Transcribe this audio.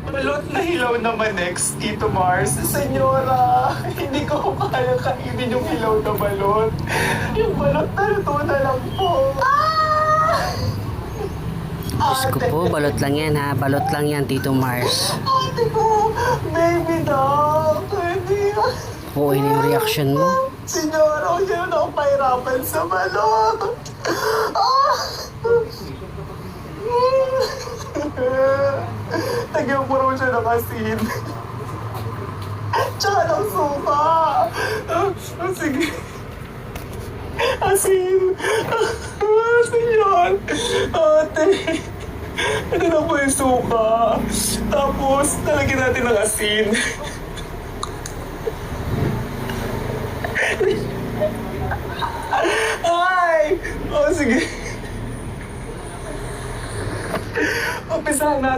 Balot na hilaw naman next, Tito Mars. Senyora, hindi ko kaya kainin yung hilaw na balot. Yung balot na luto na lang po. Diyos ko po, balot lang yan ha. Balot lang yan, Tito Mars. Ate ko, baby dog. Hindi. Oo, yun yung reaction mo. Senyora, huwag niyo na ako pahirapan sa balot. Tagyan mo raw siya ng asin. Tsaka ng suka. Sige. Asin. Senyor. Ate. Ito na po yung suka. Tapos, talagyan natin ng asin. Ay! O, sige. Umpisahan natin.